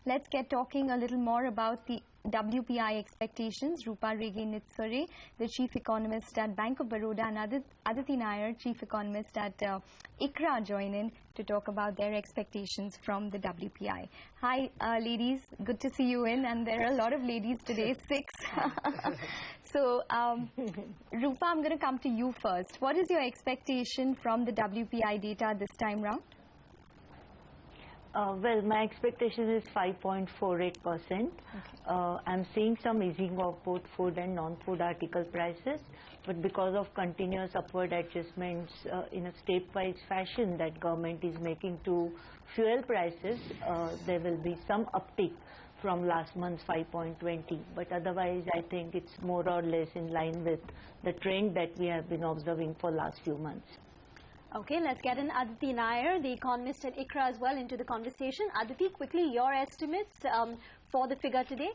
let's get talking a little more about the WPI expectations. Rupa Rege Nitsure, the Chief Economist at Bank of Baroda, and Aditi Nayar, Chief Economist at ICRA, join in to talk about their expectations from the WPI. Hi, ladies. Good to see you in, and there are a lot of ladies today, 6. So, Rupa, I'm going to come to you first. What is your expectation from the WPI data this time round? Well, my expectation is 5.48%. Okay. I'm seeing some easing of both food and non-food article prices, but because of continuous upward adjustments in a stepwise fashion that government is making to fuel prices, there will be some uptick from last month's 5.20. But otherwise, I think it's more or less in line with the trend that we have been observing for last few months. Okay, let's get in Aditi Nayar, the economist at ICRA, as well into the conversation. Aditi, quickly, your estimates for the figure today?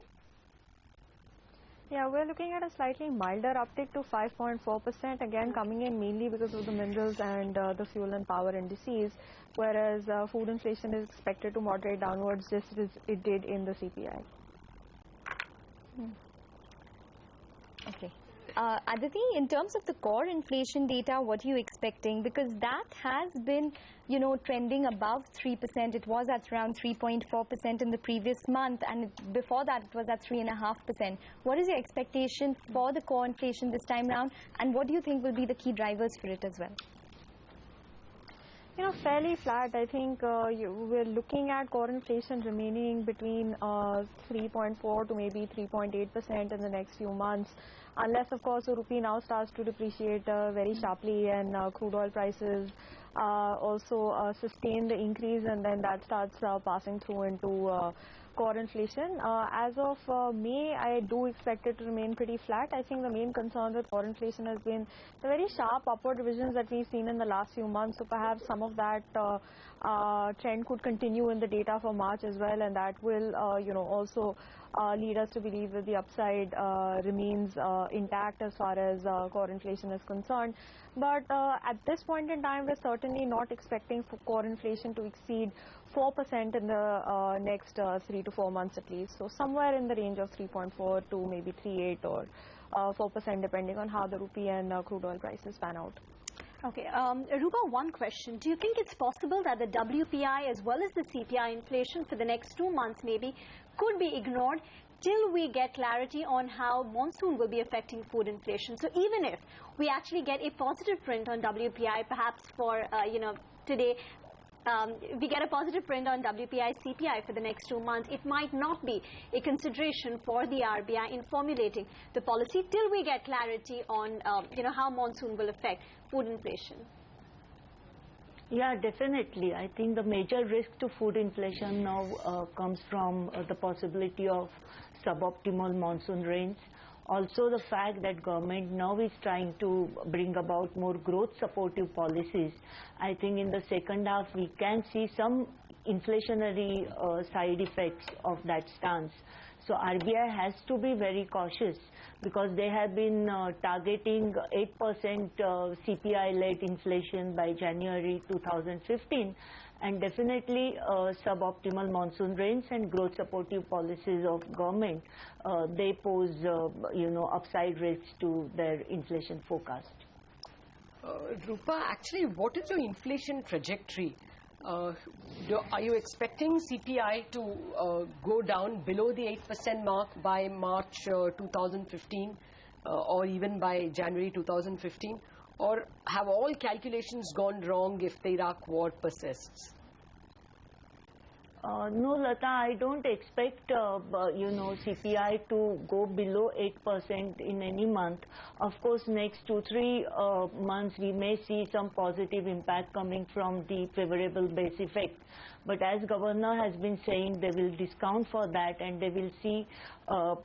Yeah, we're looking at a slightly milder uptick to 5.4%, again coming in mainly because of the minerals and the fuel and power indices, whereas food inflation is expected to moderate downwards just as it did in the CPI. Okay. Aditi, in terms of the core inflation data, what are you expecting? Because that has been, trending above 3%. It was at around 3.4% in the previous month, and before that it was at 3.5%. What is your expectation for the core inflation this time round, and what do you think will be the key drivers for it as well? Fairly flat. I think we're looking at core inflation remaining between 3.4 to maybe 3.8% in the next few months, unless of course the rupee now starts to depreciate very sharply and crude oil prices also sustain the increase, and then that starts passing through into core inflation. As of May, I do expect it to remain pretty flat. I think the main concern with core inflation has been the very sharp upward revisions that we've seen in the last few months. So perhaps some of that trend could continue in the data for March as well, and that will also lead us to believe that the upside remains intact as far as core inflation is concerned. But at this point in time, we're certainly not expecting for core inflation to exceed 4% in the next 3 to 4 months at least. So somewhere in the range of 3.4 to maybe 3.8 or 4%, depending on how the rupee and crude oil prices pan out. Okay, Rupa, one question. Do you think it's possible that the WPI as well as the CPI inflation for the next 2 months maybe could be ignored till we get clarity on how monsoon will be affecting food inflation? So even if we actually get a positive print on WPI, perhaps for, today, we get a positive print on WPI CPI for the next 2 months, it might not be a consideration for the RBI in formulating the policy till we get clarity on how monsoon will affect food inflation. Yeah, definitely. I think the major risk to food inflation now comes from the possibility of suboptimal monsoon rains. Also the fact that government now is trying to bring about more growth supportive policies. I think in the second half we can see some inflationary side effects of that stance. So RBI has to be very cautious because they have been targeting 8% CPI-led inflation by January 2015. And definitely suboptimal monsoon rains and growth supportive policies of government, they pose upside risks to their inflation forecast. Rupa, actually, what is your inflation trajectory? Are you expecting CPI to go down below the 8% mark by March 2015 or even by January 2015? Or have all calculations gone wrong if the Iraq war persists? No, Lata, I don't expect, CPI to go below 8% in any month. Of course, next 2-3 months, we may see some positive impact coming from the favorable base effect. But as Governor has been saying, they will discount for that and they will see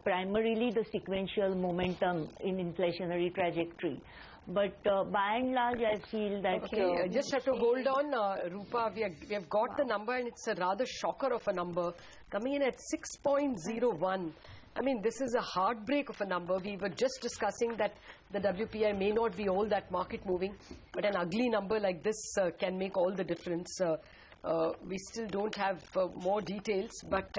primarily the sequential momentum in inflationary trajectory. But by and large, I feel that... Okay, just have to hold on, Rupa. We have got the number, and it's a rather shocker of a number, coming in at 6.01. I mean, this is a heartbreak of a number. We were just discussing that the WPI may not be all that market moving, but an ugly number like this can make all the difference. We still don't have more details, but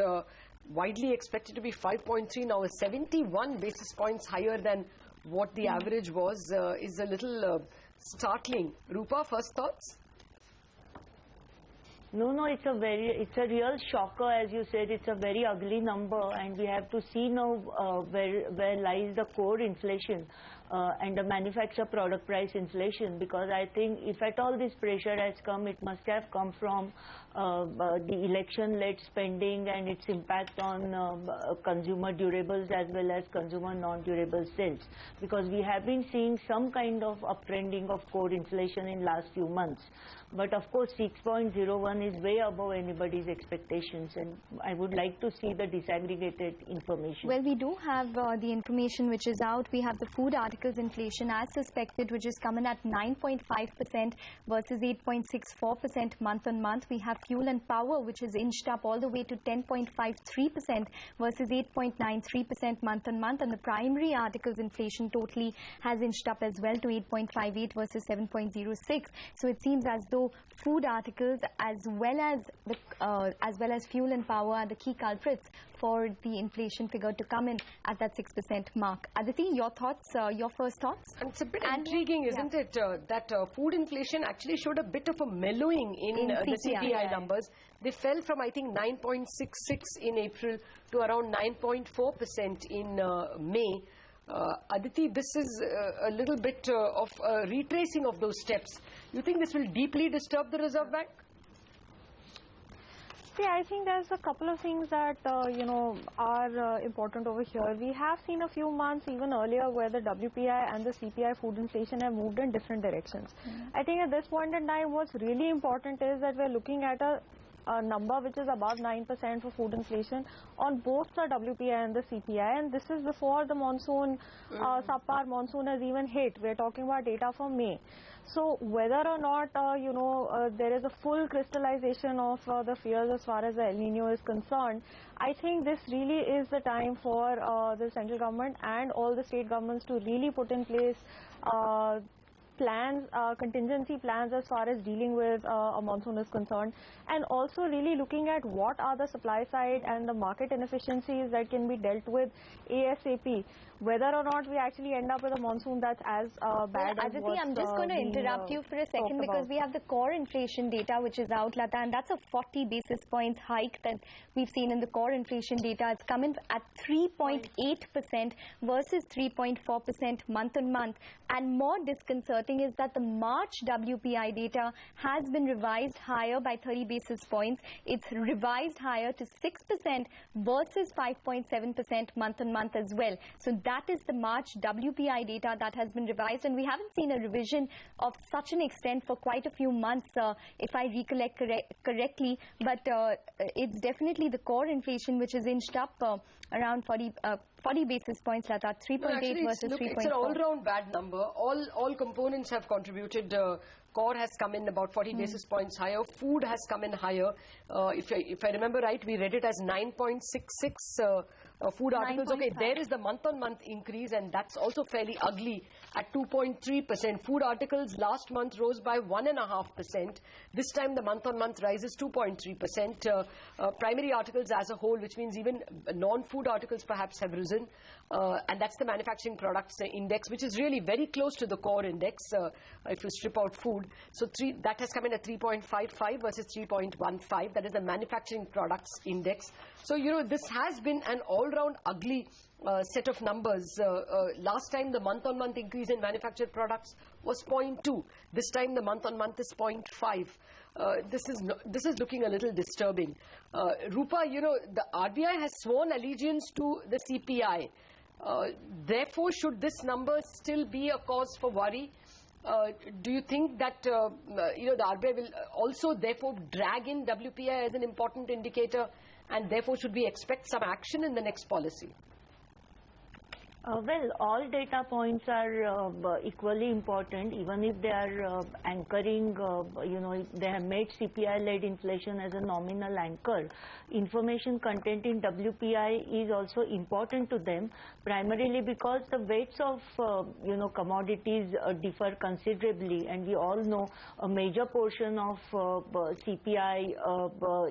widely expected to be 5.3 now, 71 basis points higher than what the average was, is a little startling. Rupa, first thoughts? No, it's a real shocker. As you said, it's a very ugly number, and we have to see now where lies the core inflation and the manufacturer product price inflation, because I think if at all this pressure has come, it must have come from the election-led spending and its impact on consumer durables as well as consumer non-durable sales, because we have been seeing some kind of uptrending of core inflation in last few months. But of course 6.01 is way above anybody's expectations, and I would like to see the disaggregated information. Well, we do have the information which is out. We have the food articles inflation as suspected, which is coming at 9.5% versus 8.64% month on month. We have fuel and power, which is inched up all the way to 10.53% versus 8.93% month on month. And the primary articles inflation totally has inched up as well to 8.58 versus 7.06. So it seems as though food articles as well as fuel and power are the key culprits for the inflation figure to come in at that 6% mark. Aditi, your thoughts, your first thoughts? And it's a bit intriguing, isn't it, that food inflation actually showed a bit of a mellowing in the CPI numbers. They fell from, I think, 9.66 in April to around 9.4% in May. Aditi, this is a little bit of a retracing of those steps. You think this will deeply disturb the Reserve Bank? See, I think there's a couple of things that are important over here. We have seen a few months even earlier where the WPI and the CPI food inflation have moved in different directions. I think at this point in time, what's really important is that we're looking at a number which is above 9% for food inflation on both the WPI and the CPI, and this is before the monsoon, subpar monsoon has even hit. We're talking about data for May. So whether or not there is a full crystallization of the fears as far as the El Nino is concerned, I think this really is the time for the central government and all the state governments to really put in place plans, contingency plans as far as dealing with a monsoon is concerned, and also really looking at what are the supply side and the market inefficiencies that can be dealt with ASAP, whether or not we actually end up with a monsoon that's as bad as Aditi, I'm just going to interrupt you for a second because we have the core inflation data which is out, Lata, and that's a 40 basis points hike that we've seen in the core inflation data. It's come in at 3.8% versus 3.4% month on month. And more disconcerting is that the March WPI data has been revised higher by 30 basis points. It's revised higher to 6% versus 5.7% month on month as well. So that is the March WPI data that has been revised, and we haven't seen a revision of such an extent for quite a few months, if I recollect correctly. But it's definitely the core inflation which is inched up around 40 basis points, Lata, 3.8 versus 3.4. It's an all-round bad number. All components have contributed. Core has come in about 40 basis points higher. Food has come in higher. If I remember right, we read it as 9.66 food articles. Okay, there is the month-on-month increase, and that's also fairly ugly at 2.3%. Food articles last month rose by 1.5%. This time the month-on-month rise is 2.3%. Primary articles as a whole, which means even non-food articles perhaps have risen. And that's the manufacturing products index, which is really very close to the core index if you strip out food. So that has come in at 3.55 versus 3.15. That is the manufacturing products index. So, this has been an all-round ugly set of numbers. Last time the month-on-month increase in manufactured products was 0.2. This time the month-on-month is 0.5. This is looking a little disturbing. Rupa, the RBI has sworn allegiance to the CPI. Therefore, should this number still be a cause for worry? Do you think that the RBI will also therefore drag in WPI as an important indicator, and therefore should we expect some action in the next policy? Well, all data points are equally important, even if they are anchoring, if they have made CPI-led inflation as a nominal anchor. Information content in WPI is also important to them, primarily because the weights of, commodities differ considerably, and we all know a major portion of CPI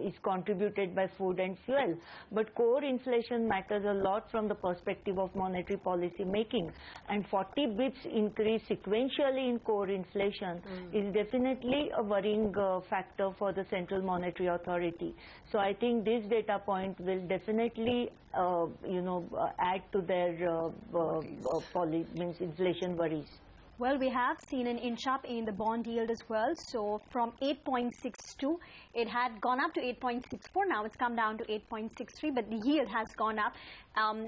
is contributed by food and fuel. But core inflation matters a lot from the perspective of monetary policy making, and 40 bips increase sequentially in core inflation is definitely a worrying factor for the Central Monetary Authority. So I think this data point will definitely add to their inflation worries. Well, we have seen an inch up in the bond yield as well. So from 8.62, it had gone up to 8.64. Now it's come down to 8.63, but the yield has gone up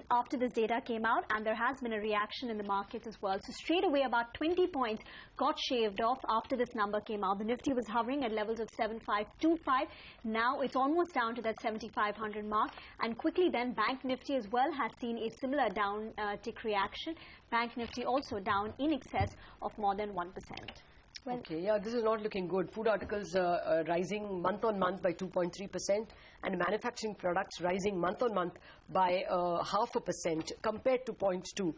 after this data came out, and there has been a reaction in the markets as well. So straight away, about 20 points got shaved off after this number came out. The Nifty was hovering at levels of 7525. Now it's almost down to that 7500 mark. And quickly then, Bank Nifty as well has seen a similar down tick reaction. Bank Nifty also down in excess of more than 1%. Well, okay, yeah, this is not looking good. Food articles rising month on month by 2.3%, and manufacturing products rising month on month by 0.5% compared to 0.2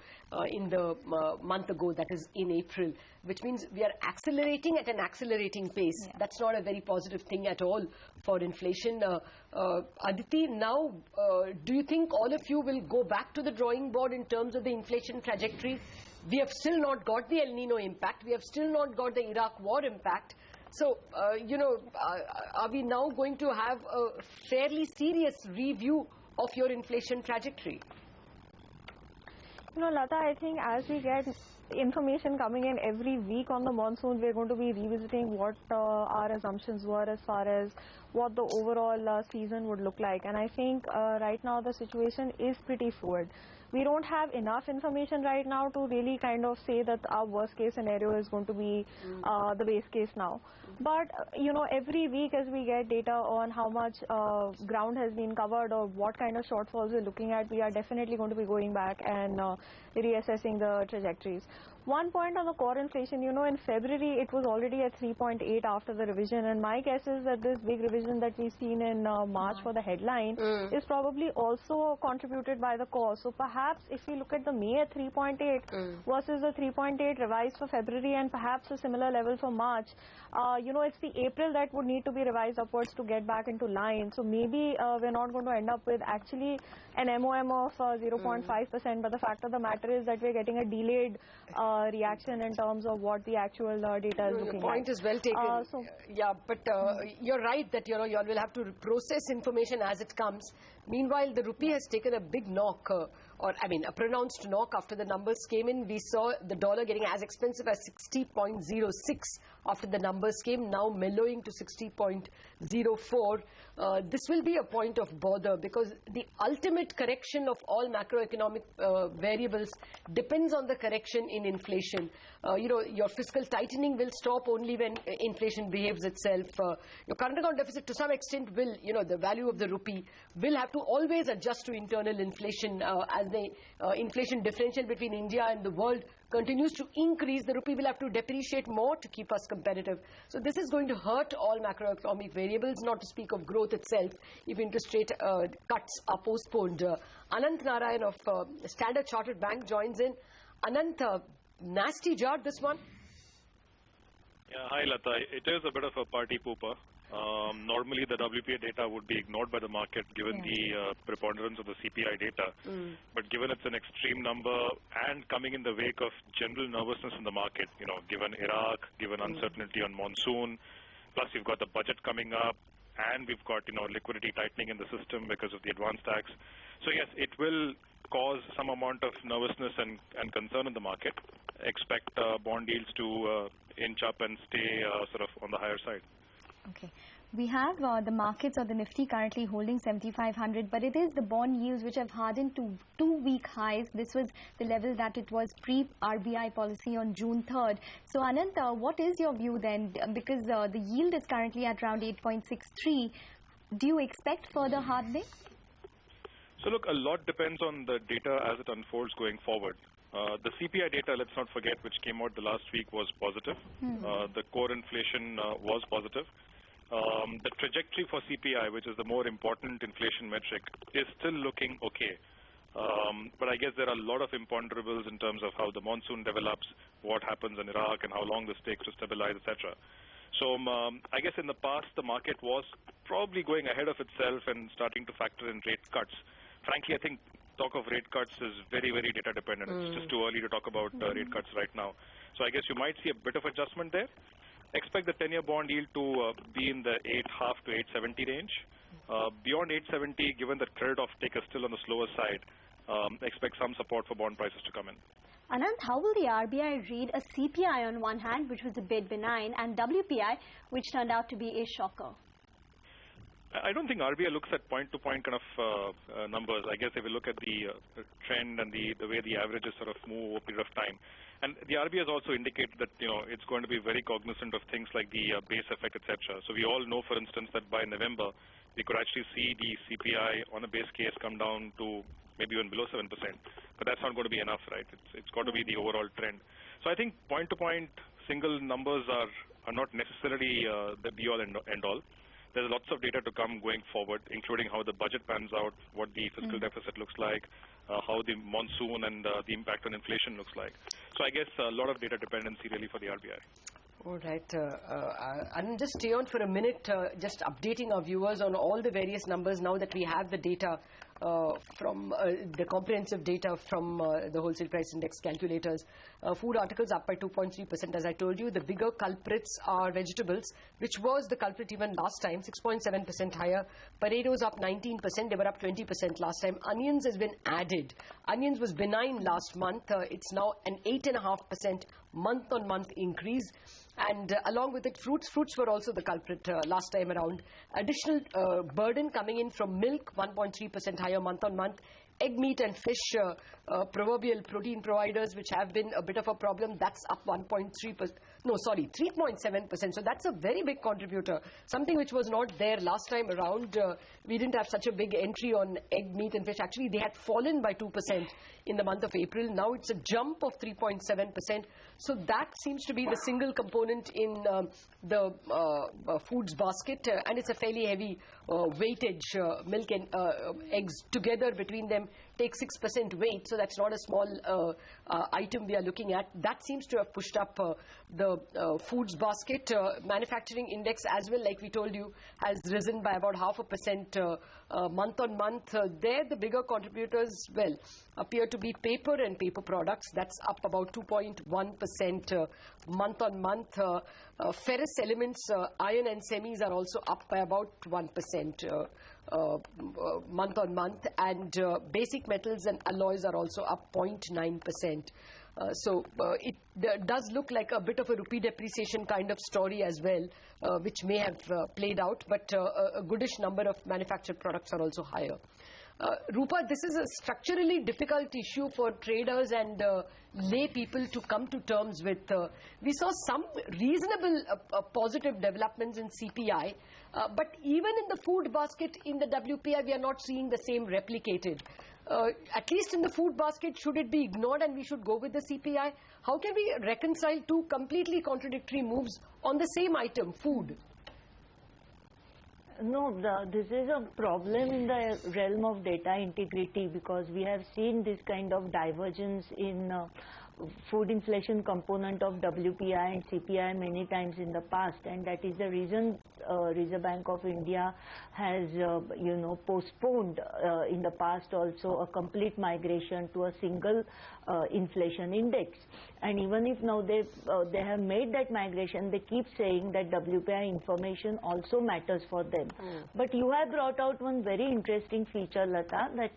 in the month ago, that is in April, which means we are accelerating at an accelerating pace. Yeah. That's not a very positive thing at all for inflation. Aditi, now do you think all of you will go back to the drawing board in terms of the inflation trajectory? We have still not got the El Nino impact. We have still not got the Iraq war impact. So, are we now going to have a fairly serious review of your inflation trajectory? Lata, I think as we get information coming in every week on the monsoon, we're going to be revisiting what our assumptions were as far as what the overall season would look like. And I think right now the situation is pretty fluid. We don't have enough information right now to really kind of say that our worst case scenario is going to be the base case now. But, every week as we get data on how much ground has been covered or what kind of shortfalls we're looking at, we are definitely going to be going back and reassessing the trajectories. One point on the core inflation, in February it was already at 3.8 after the revision, and my guess is that this big revision that we've seen in March for the headline is probably also contributed by the core. So perhaps if we look at the May at 3.8 versus the 3.8 revised for February and perhaps a similar level for March, it's the April that would need to be revised upwards to get back into line. So maybe we're not going to end up with actually an MOM of 0.5%, but the fact of the matter is that we're getting a delayed reaction in terms of what the actual data is looking like. The point is well taken. Yeah, but you're right that you all will have to process information as it comes. Meanwhile, the rupee has taken a big knock, a pronounced knock after the numbers came in. We saw the dollar getting as expensive as 60.06 after the numbers came, now mellowing to 60.04. This will be a point of bother because the ultimate correction of all macroeconomic variables depends on the correction in inflation. Your fiscal tightening will stop only when inflation behaves itself. Your current account deficit to some extent will, the value of the rupee will have to always adjust to internal inflation as the inflation differential between India and the world continues to increase. The rupee will have to depreciate more to keep us competitive. So this is going to hurt all macroeconomic variables, not to speak of growth itself, if interest rate cuts are postponed. Anant Narayan of Standard Chartered Bank joins in. Anant, nasty jar, this one? Yeah, hi Lata. It is a bit of a party pooper. Normally the WPI data would be ignored by the market given the preponderance of the CPI data. But given it's an extreme number and coming in the wake of general nervousness in the market, given Iraq, given uncertainty on monsoon, plus you've got the budget coming up and we've got, liquidity tightening in the system because of the advance tax. So yes, it will cause some amount of nervousness and concern in the market. Expect bond yields to inch up and stay sort of on the higher side. Okay. We have the markets or the Nifty currently holding 7,500, but it is the bond yields which have hardened to 2-week highs. This was the level that it was pre-RBI policy on June 3rd. So Anant, what is your view then? Because the yield is currently at around 8.63. Do you expect further hardening? So look, a lot depends on the data as it unfolds going forward. The CPI data, let's not forget, which came out the last week, was positive. The core inflation was positive. The trajectory for CPI, which is the more important inflation metric, is still looking okay. But I guess there are a lot of imponderables in terms of how the monsoon develops, what happens in Iraq, and how long this takes to stabilize, etc. So I guess in the past, the market was probably going ahead of itself and starting to factor in rate cuts. Frankly, I think talk of rate cuts is very, very data dependent. It's just too early to talk about rate cuts right now. So I guess you might see a bit of adjustment there. Expect the 10-year bond yield to be in the 8.5 to 8.70 range. Beyond 8.70, given that credit offtake is still on the slower side, expect some support for bond prices to come in. Anand, how will the RBI read a CPI on one hand, which was a bit benign, and WPI, which turned out to be a shocker? I don't think RBI looks at point-to-point kind of numbers. I guess if you look at the trend and the way the averages sort of move over a period of time. And the RBI has also indicated that, it's going to be very cognizant of things like the base effect, etc. So we all know, for instance, that by November, we could actually see the CPI on a base case come down to maybe even below 7%. But that's not going to be enough, right? It's got to be the overall trend. So I think point-to-point single numbers are not necessarily the be-all and end-all. There's lots of data to come going forward, including how the budget pans out, what the fiscal deficit looks like, how the monsoon and the impact on inflation looks like. So I guess a lot of data dependency really for the RBI. All right. And just stay on for a minute, just updating our viewers on all the various numbers now that we have the data from the comprehensive data from the wholesale price index calculators. Food articles up by 2.3%, as I told you. The bigger culprits are vegetables, which was the culprit even last time, 6.7% higher. Potatoes up 19%, they were up 20% last time. Onions has been added. Onions was benign last month. It's now an 8.5% month-on-month increase. And along with it, fruits were also the culprit last time around. Additional burden coming in from milk, 1.3% higher month-on-month. Egg, meat and fish, proverbial protein providers, which have been a bit of a problem, that's up 3.7%. So that's a very big contributor, something which was not there last time around. We didn't have such a big entry on egg, meat and fish. Actually, they had fallen by 2% in the month of April. Now it's a jump of 3.7%. So that seems to be the single component in the foods basket, and it's a fairly heavy weightage. Milk and eggs together between them take 6% weight, so that's not a small item we are looking at. That seems to have pushed up the foods basket. Manufacturing index as well, like we told you, has risen by about 0.5% month on month. There the bigger contributors, well, appear to be paper and paper products. That's up about 2.1% month on month. Ferrous elements, iron and semis are also up by about 1% month on month, and basic metals and alloys are also up 0.9%. So it does look like a bit of a rupee depreciation kind of story as well, which may have played out, but a goodish number of manufactured products are also higher. Rupa, this is a structurally difficult issue for traders and lay people to come to terms with. We saw some reasonable positive developments in CPI, but even in the food basket in the WPI, we are not seeing the same replicated. At least in the food basket, should it be ignored and we should go with the CPI? How can we reconcile two completely contradictory moves on the same item, food? No, this is a problem in the realm of data integrity, because we have seen this kind of divergence in food inflation component of WPI and CPI many times in the past, and that is the reason Reserve Bank of India has postponed in the past also a complete migration to a single inflation index. And even if now they have made that migration, they keep saying that WPI information also matters for them. But you have brought out one very interesting feature, Lata, that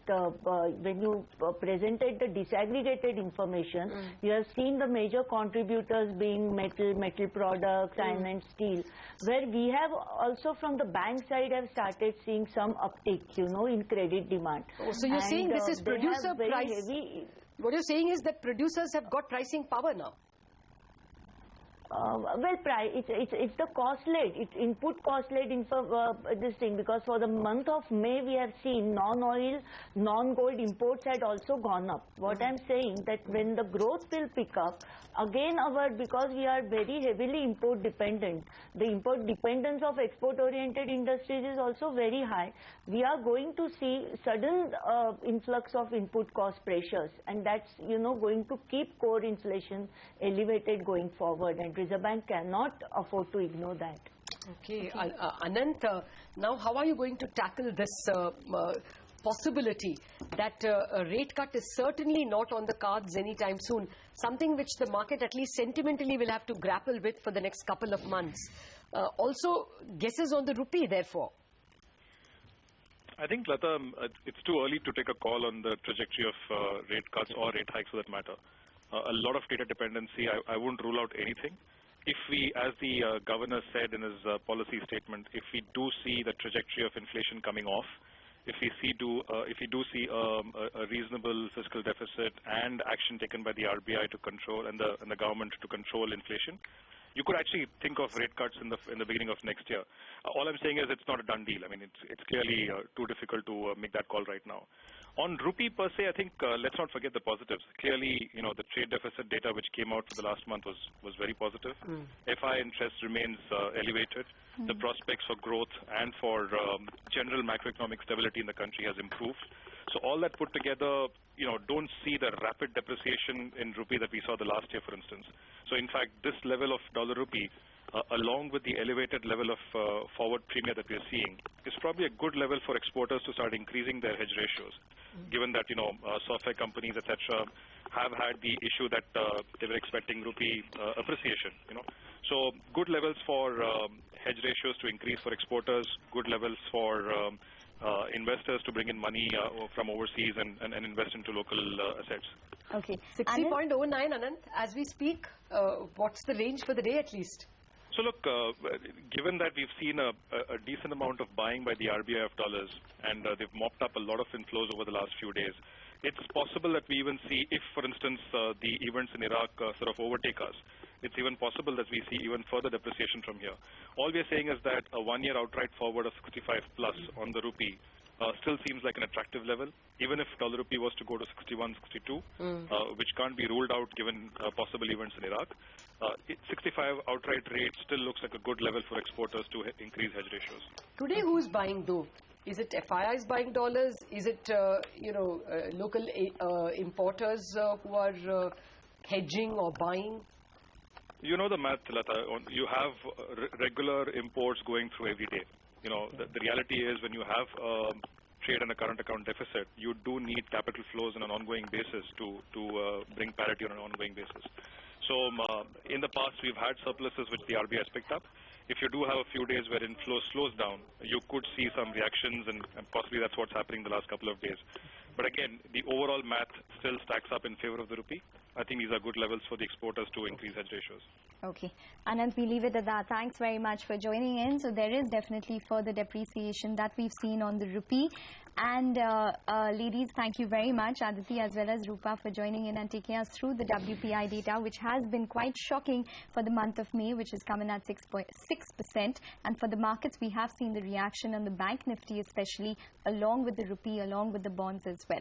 when you presented the disaggregated information, you have seen the major contributors being metal products, iron and steel, where we have also from the bank side have started seeing some uptick, in credit demand. Oh, so you're saying this is producer price? What you're saying is that producers have got pricing power now? It's the cost-led, it's input cost-led this thing, because for the month of May we have seen non-oil, non-gold imports had also gone up. What I'm saying that when the growth will pick up, again because we are very heavily import dependent, the import dependence of export-oriented industries is also very high. We are going to see sudden influx of input cost pressures, and that's going to keep core inflation elevated going forward, and Reserve Bank cannot afford to ignore that. Okay. Anant, now how are you going to tackle this possibility that a rate cut is certainly not on the cards anytime soon, something which the market at least sentimentally will have to grapple with for the next couple of months? Also, guesses on the rupee, therefore? I think, Lata, it's too early to take a call on the trajectory of rate cuts or rate hikes for that matter. A lot of data dependency. I wouldn't rule out anything. If we, as the governor said in his policy statement, if we do see the trajectory of inflation coming off, if we do see a reasonable fiscal deficit and action taken by the RBI to control and the government to control inflation, you could actually think of rate cuts in the beginning of next year. All I'm saying is it's not a done deal. I mean, it's clearly too difficult to make that call right now. On rupee per se, I think let's not forget the positives. Clearly, the trade deficit data which came out for the last month was very positive. FI interest remains elevated. The prospects for growth and for general macroeconomic stability in the country has improved. So all that put together, don't see the rapid depreciation in rupee that we saw the last year, for instance. So in fact, this level of dollar rupee, along with the elevated level of forward premium that we are seeing, is probably a good level for exporters to start increasing their hedge ratios, given that, software companies, etc., have had the issue that they were expecting rupee appreciation, So good levels for hedge ratios to increase for exporters, good levels for investors to bring in money from overseas and invest into local assets. Okay. 60.09, Anant, as we speak, what's the range for the day at least? So look, given that we've seen a decent amount of buying by the RBI of dollars, and they've mopped up a lot of inflows over the last few days, it's possible that we even see, if for instance the events in Iraq sort of overtake us, it's even possible that we see even further depreciation from here. All we are saying is that a one-year outright forward of 65 plus on the rupee still seems like an attractive level, even if dollar rupee was to go to 61, 62, which can't be ruled out given possible events in Iraq. 65 outright rate still looks like a good level for exporters to increase hedge ratios. Today, who's buying though? Is it FIIs buying dollars? Is it local importers who are hedging or buying? You know the math, Lata. You have regular imports going through every day. The reality is when you have trade and a current account deficit, you do need capital flows on an ongoing basis to bring parity on an ongoing basis. So in the past, we've had surpluses which the RBI has picked up. If you do have a few days where inflow slows down, you could see some reactions, and possibly that's what's happening the last couple of days. But again, the overall math still stacks up in favor of the rupee. I think these are good levels for the exporters to increase hedge ratios. Okay. Anant, we leave it at that. Thanks very much for joining in. So there is definitely further depreciation that we've seen on the rupee. And ladies, thank you very much, Aditi as well as Rupa, for joining in and taking us through the WPI data, which has been quite shocking for the month of May, which is coming at 6.6%. And for the markets, we have seen the reaction on the bank nifty especially, along with the rupee, along with the bonds as well.